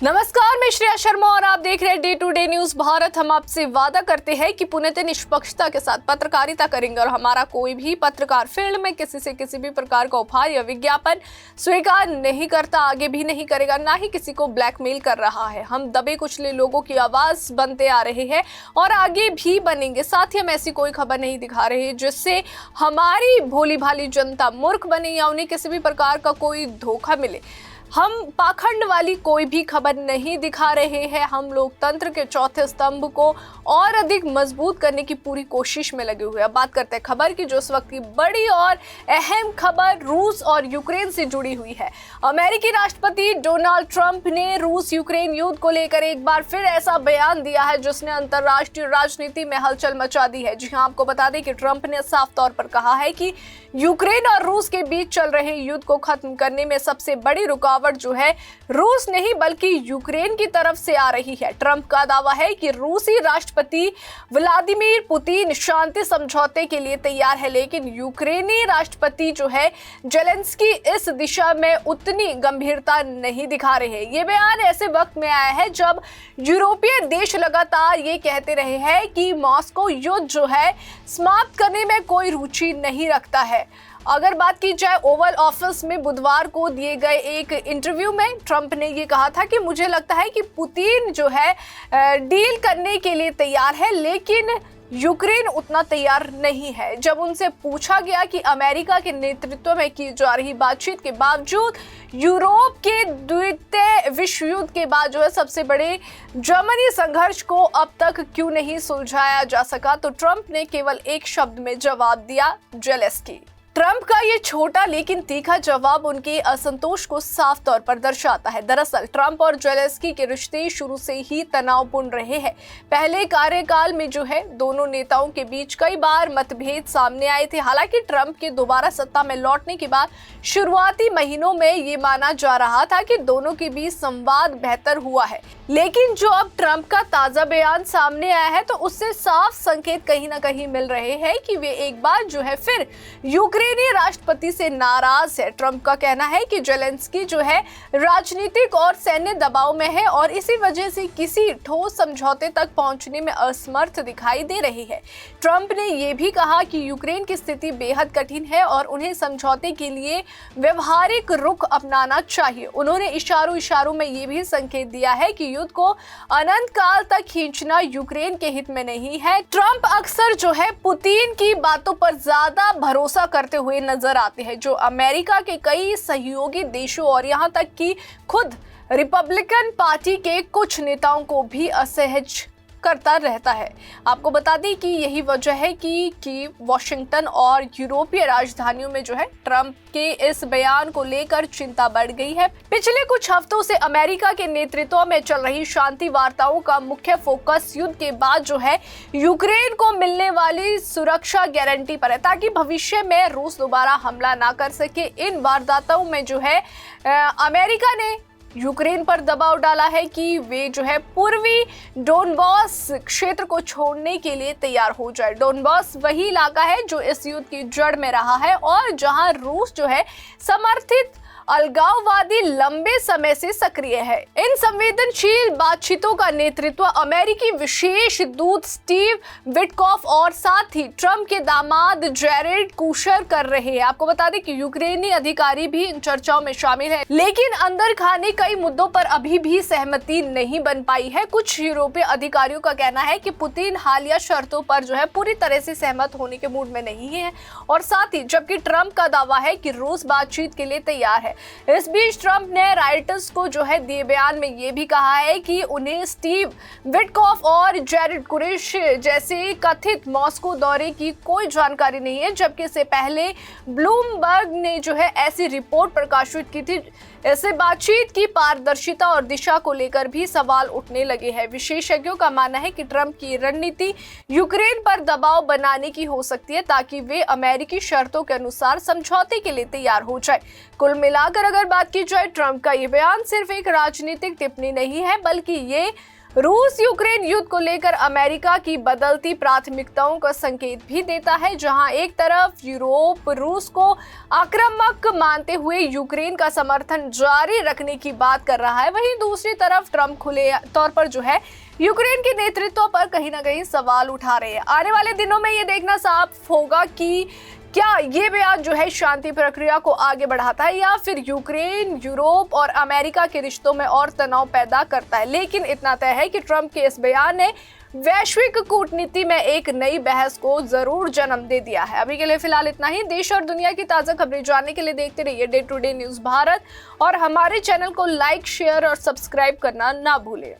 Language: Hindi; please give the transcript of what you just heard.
नमस्कार, मैं श्रेया शर्मा और आप देख रहे हैं day to day news Bharat. हम आपसे वादा करते हैं कि पुण्यतिथि निष्पक्षता के साथ पत्रकारिता करेंगे और हमारा कोई भी पत्रकार फील्ड में किसी से किसी भी प्रकार का उपहार या विज्ञापन स्वीकार नहीं करता, आगे भी नहीं करेगा, ना ही किसी को ब्लैकमेल कर रहा है। हम दबे कुचले लोगों की आवाज बनते आ रहे हैं और आगे भी बनेंगे। साथ ही हम ऐसी कोई खबर नहीं दिखा रहे जिससे हमारी भोली भाली जनता मूर्ख बने या उन्हें किसी भी प्रकार का कोई धोखा मिले। हम पाखंड वाली कोई भी खबर नहीं दिखा रहे हैं। हम लोकतंत्र के चौथे स्तंभ को और अधिक मजबूत करने की पूरी कोशिश में लगे हुए हैं। अब बात करते हैं खबर की, जो इस वक्त की बड़ी और अहम खबर रूस और यूक्रेन से जुड़ी हुई है। अमेरिकी राष्ट्रपति डोनाल्ड ट्रंप ने रूस यूक्रेन युद्ध को लेकर एक बार फिर ऐसा बयान दिया है जिसने अंतर्राष्ट्रीय राजनीति में हलचल मचा दी है। जी हां, आपको बता दें कि ट्रंप ने साफ तौर पर कहा है कि यूक्रेन और रूस के बीच चल रहे युद्ध को खत्म करने में सबसे बड़ी रुकावट जो है रूस नहीं बल्कि यूक्रेन की तरफ से आ रही है। ट्रंप का दावा है कि रूसी राष्ट्रपति व्लादिमीर पुतिन शांति समझौते के लिए तैयार है, लेकिन यूक्रेनी राष्ट्रपति जो है जेलेंस्की इस दिशा में उतनी गंभीरता नहीं दिखा रहे। ये बयान ऐसे वक्त में आया है जब यूरोपीय देश लगातार ये कहते रहे हैं कि मॉस्को युद्ध जो है समाप्त करने में कोई रुचि नहीं रखता है। अगर बात की जाए ओवल ऑफिस में बुधवार को दिए गए एक इंटरव्यू में ट्रंप ने ये कहा था कि मुझे लगता है कि पुतिन जो है डील करने के लिए तैयार है, लेकिन यूक्रेन उतना तैयार नहीं है। जब उनसे पूछा गया कि अमेरिका के नेतृत्व में की जा रही बातचीत के बावजूद यूरोप के द्वितीय विश्व युद्ध के बाद जो है सबसे बड़े जर्मनी संघर्ष को अब तक क्यों नहीं सुलझाया जा सका, तो ट्रंप ने केवल एक शब्द में जवाब दिया, जेलेंस्की। ट्रंप का ये छोटा लेकिन तीखा जवाब उनके असंतोष को साफ तौर पर दर्शाता है। दरअसल ट्रंप और जेलेंस्की के रिश्ते शुरू से ही तनावपूर्ण रहे हैं। पहले कार्यकाल में जो है दोनों नेताओं के बीच कई बार मतभेद सामने आए थे। हालांकि ट्रंप के दोबारा सत्ता में लौटने के बाद शुरुआती महीनों में ये माना जा रहा था कि दोनों के बीच संवाद बेहतर हुआ है, लेकिन जो अब ट्रंप का ताजा बयान सामने आया है तो उससे साफ संकेत कहीं ना कहीं मिल रहे हैं कि वे एक बार जो है फिर यूक्रेनी राष्ट्रपति से नाराज है। ट्रंप का कहना है कि जेलेंस्की जो है राजनीतिक और सैन्य दबाव में है और इसी वजह से किसी ठोस समझौते तक पहुंचने में असमर्थ दिखाई दे रही है। ट्रंप ने यह भी कहा कि यूक्रेन की स्थिति बेहद कठिन है और उन्हें समझौते के लिए व्यवहारिक रुख अपनाना चाहिए। उन्होंने इशारों में यह भी संकेत दिया है कि युद्ध को अनंत काल तक खींचना यूक्रेन के हित में नहीं है। ट्रंप अक्सर जो है पुतिन की बातों पर ज्यादा भरोसा करते हुए नजर आते हैं, जो अमेरिका के कई सहयोगी देशों और यहां तक कि खुद रिपब्लिकन पार्टी के कुछ नेताओं को भी असहज करता रहता है। आपको बता दें कि यही वजह है कि वॉशिंगटन और यूरोपीय राजधानियों में जो है ट्रंप के इस बयान को लेकर चिंता बढ़ गई है। पिछले कुछ हफ्तों से अमेरिका के नेतृत्व में चल रही शांति वार्ताओं का मुख्य फोकस युद्ध के बाद जो है यूक्रेन को मिलने वाली सुरक्षा गारंटी पर है, ताकि भविष्य में रूस दोबारा हमला ना कर सके। इन वारदातों में जो है अमेरिका ने यूक्रेन पर दबाव डाला है कि वे जो है पूर्वी डोनबास क्षेत्र को छोड़ने के लिए तैयार हो जाए। डोनबास वही इलाका है जो इस युद्ध की जड़ में रहा है और जहां रूस जो है समर्थित अलगाववादी लंबे समय से सक्रिय है। इन संवेदनशील बातचीतों का नेतृत्व अमेरिकी विशेष दूत स्टीव विटकॉफ और साथ ही ट्रंप के दामाद जेरेड कुशर कर रहे हैं। आपको बता दें कि यूक्रेनी अधिकारी भी इन चर्चाओं में शामिल है, लेकिन अंदर खाने कई मुद्दों पर अभी भी सहमति नहीं बन पाई है। कुछ यूरोपीय अधिकारियों का कहना है कि पुतिन हालिया शर्तों पर जो है पूरी तरह से सहमत होने के मूड में नहीं है और साथ ही जबकि ट्रंप का दावा है कि रूस बातचीत के लिए तैयार है। इस बीच ट्रंप ने रॉयटर्स को जो है दिए बयान में ये भी कहा है कि उन्हें स्टीव विटकॉफ और जेरेड कुरेश जैसे कथित मॉस्को दौरे की कोई जानकारी नहीं है, जबकि इससे पहले ब्लूमबर्ग ने जो है ऐसी रिपोर्ट प्रकाशित की थी। ऐसे बातचीत की पारदर्शिता और दिशा को लेकर भी सवाल उठने लगे हैं। विशेषज्ञों का मानना है कि ट्रंप की रणनीति यूक्रेन पर दबाव बनाने की हो सकती है ताकि वे अमेरिकी शर्तों के अनुसार समझौते के लिए तैयार हो जाए। कुल मिलाकर अगर बात की जाए ट्रंप का ये बयान सिर्फ एक राजनीतिक टिप्पणी नहीं है, बल्कि ये रूस यूक्रेन युद्ध को लेकर अमेरिका की बदलती प्राथमिकताओं का संकेत भी देता है, जहां एक तरफ यूरोप रूस को आक्रामक मानते हुए यूक्रेन का समर्थन जारी रखने की बात कर रहा है, वहीं दूसरी तरफ ट्रंप खुले तौर पर जो है यूक्रेन के नेतृत्व पर कहीं ना कहीं सवाल उठा रहे हैं। आने वाले दिनों में ये देखना साफ होगा कि क्या ये बयान जो है शांति प्रक्रिया को आगे बढ़ाता है या फिर यूक्रेन, यूरोप और अमेरिका के रिश्तों में और तनाव पैदा करता है। लेकिन इतना तय है कि ट्रंप के इस बयान ने वैश्विक कूटनीति में एक नई बहस को जरूर जन्म दे दिया है। अभी के लिए फिलहाल इतना ही। देश और दुनिया की ताजा खबरें जानने के लिए देखते रहिए day to day news Bharat और हमारे चैनल को लाइक, शेयर और सब्सक्राइब करना ना भूलें।